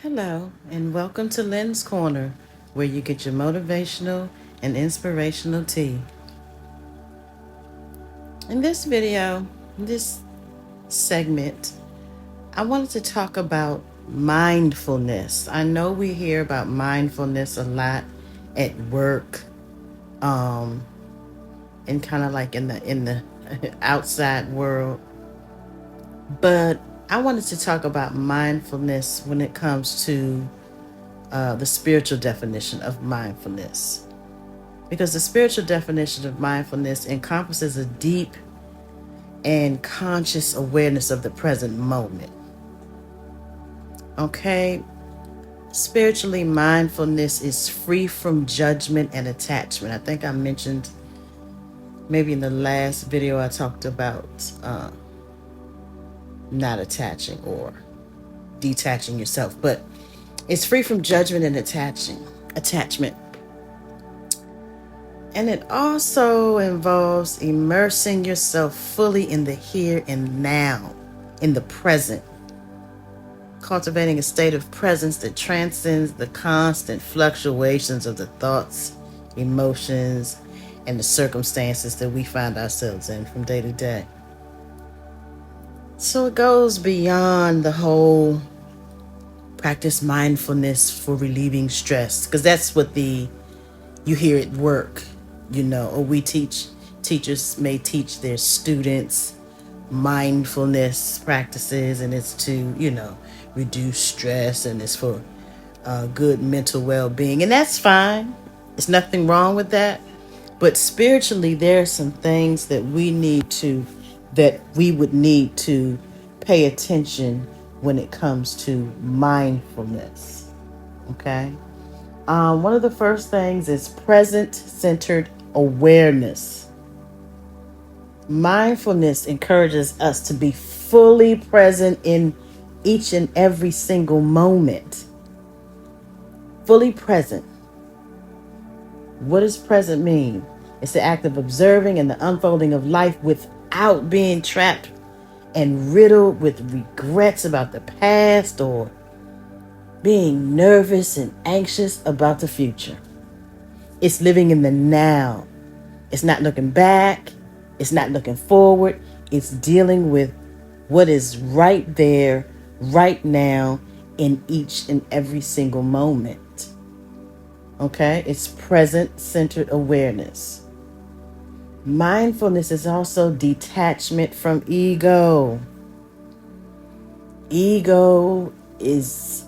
Hello, and welcome to Lynn's Corner, where you get your motivational and inspirational tea. In this segment, I wanted to talk about mindfulness. I know we hear about mindfulness a lot at work, um, and kind of like in the outside world, but I wanted to talk about mindfulness when it comes to the spiritual definition of mindfulness. Because the spiritual definition of mindfulness encompasses a deep and conscious awareness of the present moment. Okay? Spiritually, mindfulness is free from judgment and attachment. I think I mentioned maybe in the last video I talked about not attaching or detaching yourself, but it's free from judgment and attachment. And it also involves immersing yourself fully in the here and now, in the present, cultivating a state of presence that transcends the constant fluctuations of the thoughts, emotions, and the circumstances that we find ourselves in from day to day. So it goes beyond the whole practice mindfulness for relieving stress, because that's what you hear at work, or teachers may teach their students mindfulness practices, and it's to, reduce stress, and it's for good mental well-being, and that's fine. There's nothing wrong with that. But spiritually, there are some things that we would need to pay attention when it comes to mindfulness. Okay. One of the first things is present-centered awareness. Mindfulness encourages us to be fully present in each and every single moment. Fully present. What does present mean? It's the act of observing and the unfolding of life without being trapped and riddled with regrets about the past or being nervous and anxious about the future. It's living in the now. It's not looking back. It's not looking forward. It's dealing with what is right there, right now, in each and every single moment. Okay? It's present-centered awareness. Mindfulness is also detachment from ego. Ego has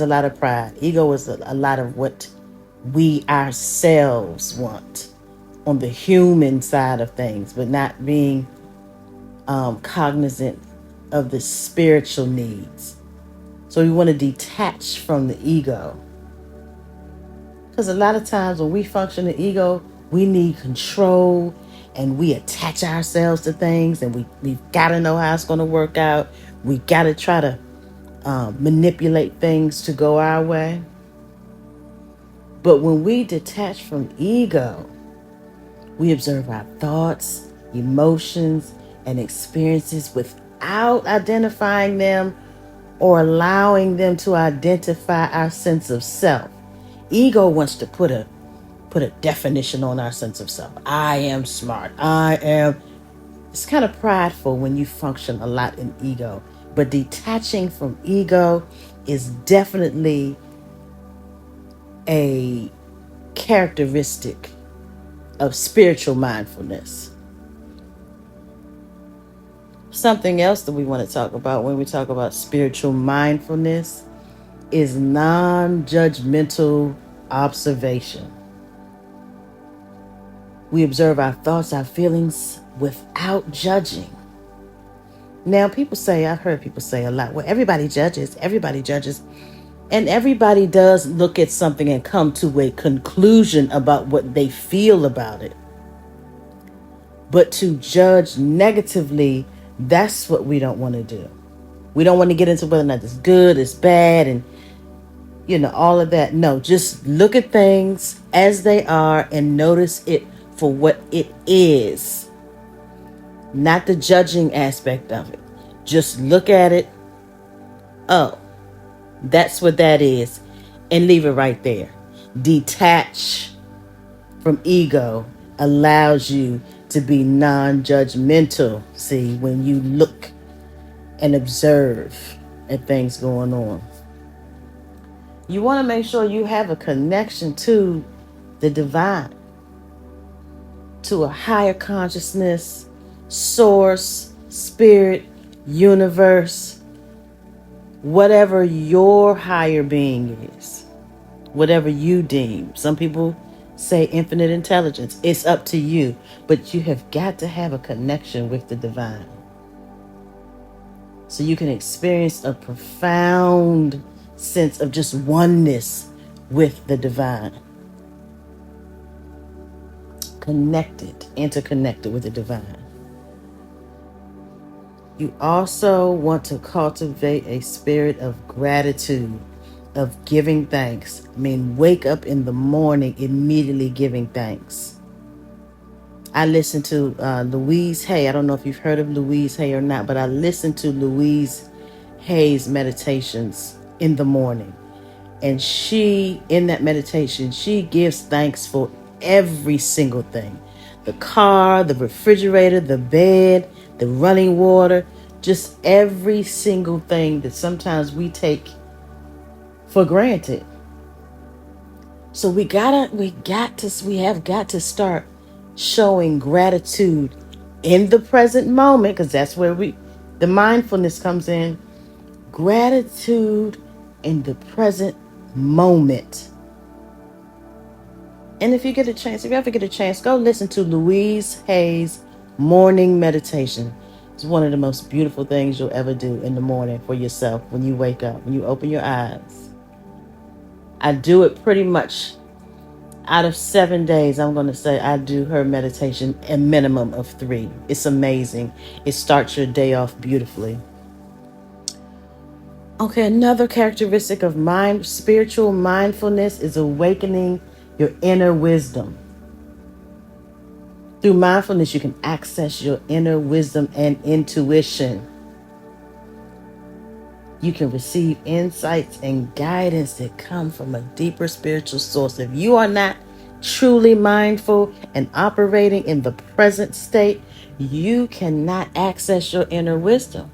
a lot of pride. Ego is a lot of what we ourselves want on the human side of things, but not being cognizant of the spiritual needs. So we want to detach from the ego. Because a lot of times when we function in ego, we need control, and we attach ourselves to things, and we've got to know how it's going to work out. We got to try to manipulate things to go our way. But when we detach from ego, we observe our thoughts, emotions, and experiences without identifying them or allowing them to identify our sense of self. Ego wants to put a definition on our sense of self. I am smart. It's kind of prideful when you function a lot in ego. But detaching from ego is definitely a characteristic of spiritual mindfulness. Something else that we want to talk about when we talk about spiritual mindfulness is non-judgmental observation. We observe our thoughts, our feelings without judging. Now, I've heard people say a lot, well, everybody judges. And everybody does look at something and come to a conclusion about what they feel about it. But to judge negatively, that's what we don't want to do. We don't want to get into whether or not it's good, it's bad, and all of that. No, just look at things as they are and notice it for what it is. Not the judging aspect of it. Just look at it. Oh, That's what that is. And leave it right there. Detach from ego allows you to be non-judgmental. See, when you look and observe at things going on, you want to make sure you have a connection to the divine, to a higher consciousness, source, spirit, universe, whatever your higher being is, whatever you deem. Some people say infinite intelligence. It's up to you, but you have got to have a connection with the divine so you can experience a profound sense of just oneness with the divine. Connected, interconnected with the divine. You also want to cultivate a spirit of gratitude, of giving thanks. I mean, wake up in the morning immediately giving thanks. I listen to Louise Hay. I don't know if you've heard of Louise Hay or not, but I listen to Louise Hay's meditations in the morning. And she, in that meditation, she gives thanks for every single thing. The car, the refrigerator, the bed, the running water, just every single thing that sometimes we take for granted. So we have got to start showing gratitude in the present moment, because that's where the mindfulness comes in. Gratitude in the present moment. And if you ever get a chance, go listen to Louise Hay's morning meditation. It's one of the most beautiful things you'll ever do in the morning for yourself when you wake up, when you open your eyes. I do it pretty much out of 7 days. I'm going to say I do her meditation a minimum of 3. It's amazing. It starts your day off beautifully. Okay, another characteristic of spiritual mindfulness is awakening your inner wisdom. Through mindfulness, you can access your inner wisdom and intuition. You can receive insights and guidance that come from a deeper spiritual source. If you are not truly mindful and operating in the present state, you cannot access your inner wisdom.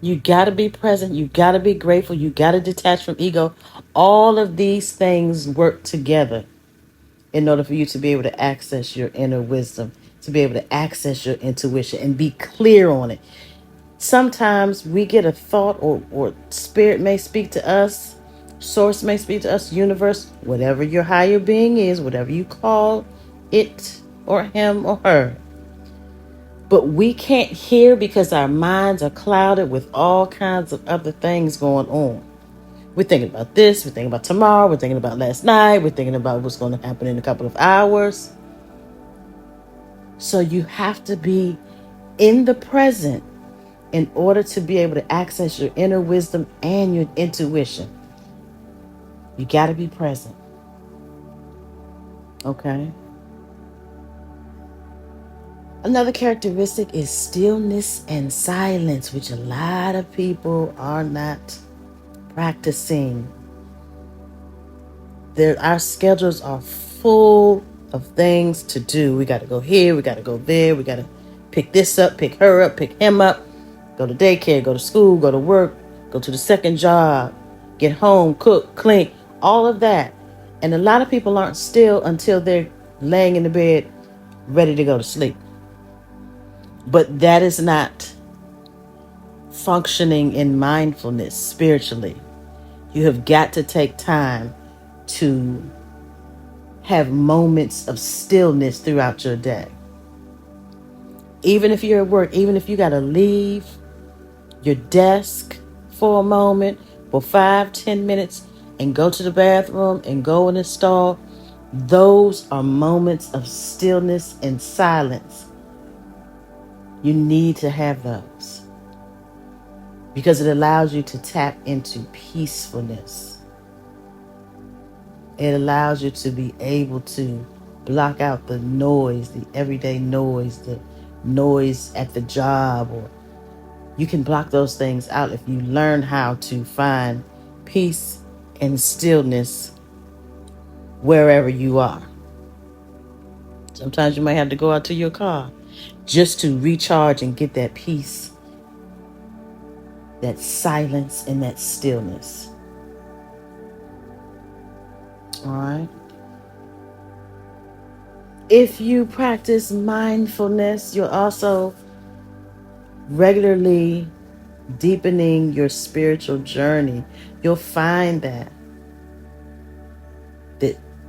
You got to be present. You got to be grateful. You got to detach from ego. All of these things work together in order for you to be able to access your inner wisdom, to be able to access your intuition and be clear on it. Sometimes we get a thought or spirit may speak to us, source may speak to us, universe, whatever your higher being is, whatever you call it or him or her. But we can't hear because our minds are clouded with all kinds of other things going on. We're thinking about this, we're thinking about tomorrow, we're thinking about last night, we're thinking about what's going to happen in a couple of hours. So you have to be in the present in order to be able to access your inner wisdom and your intuition. You got to be present. Okay? Another characteristic is stillness and silence, which a lot of people are not practicing. Our schedules are full of things to do. We got to go here, we got to go there, we got to pick this up, pick her up, pick him up, go to daycare, go to school, go to work, go to the second job, get home, cook, clean, all of that. And a lot of people aren't still until they're laying in the bed ready to go to sleep. But that is not functioning in mindfulness spiritually. You have got to take time to have moments of stillness throughout your day. Even if you're at work, even if you got to leave your desk for a moment, for 5-10 minutes, and go to the bathroom and go in the stall, those are moments of stillness and silence. You need to have those because it allows you to tap into peacefulness. It allows you to be able to block out the noise, the everyday noise, the noise at the job or You can block those things out if you learn how to find peace and stillness wherever you are. Sometimes you might have to go out to your car just to recharge and get that peace, that silence, and that stillness. All right. If you practice mindfulness, you're also regularly deepening your spiritual journey. You'll find that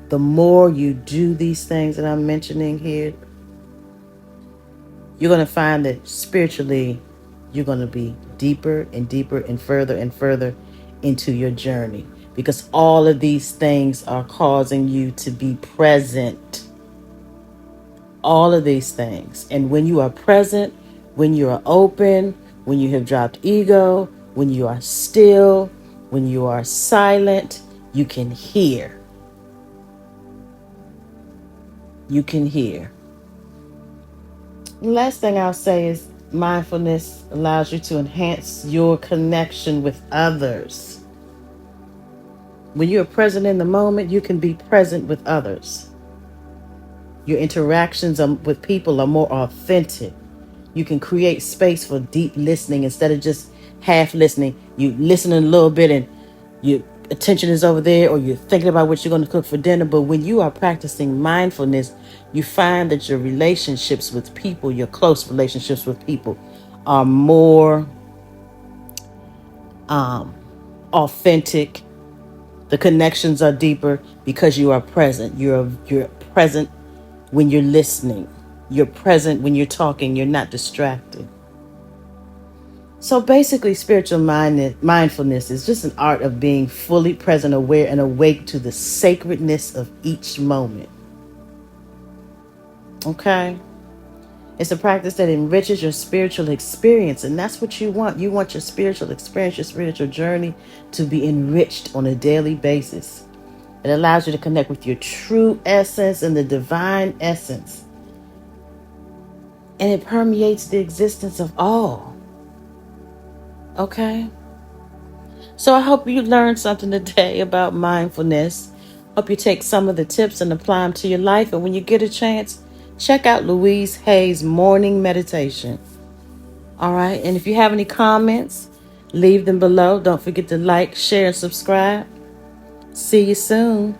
the more you do these things that I'm mentioning here, you're going to find that spiritually you're going to be deeper and deeper and further into your journey, because all of these things are causing you to be present. All of these things. And when you are present, when you are open, when you have dropped ego, when you are still, when you are silent, you can hear. You can hear. The last thing I'll say is mindfulness allows you to enhance your connection with others. When you are present in the moment, you can be present with others. Your interactions with people are more authentic. You can create space for deep listening instead of just half listening. You listen a little bit and your attention is over there, or you're thinking about what you're going to cook for dinner. But when you are practicing mindfulness, you find that your relationships with people, your close relationships with people, are more authentic. The connections are deeper because you are present. You're present when you're listening. You're present when you're talking. You're not distracted. So basically, spiritual mindfulness is just an art of being fully present, aware, and awake to the sacredness of each moment. Okay? It's a practice that enriches your spiritual experience, and that's what you want. You want your spiritual experience, your spiritual journey to be enriched on a daily basis. It allows you to connect with your true essence and the divine essence. And it permeates the existence of all. Okay? So I hope you learned something today about mindfulness. Hope you take some of the tips and apply them to your life. And when you get a chance, check out Louise Hay's morning meditation. All right. And if you have any comments, leave them below. Don't forget to like, share, and subscribe. See you soon.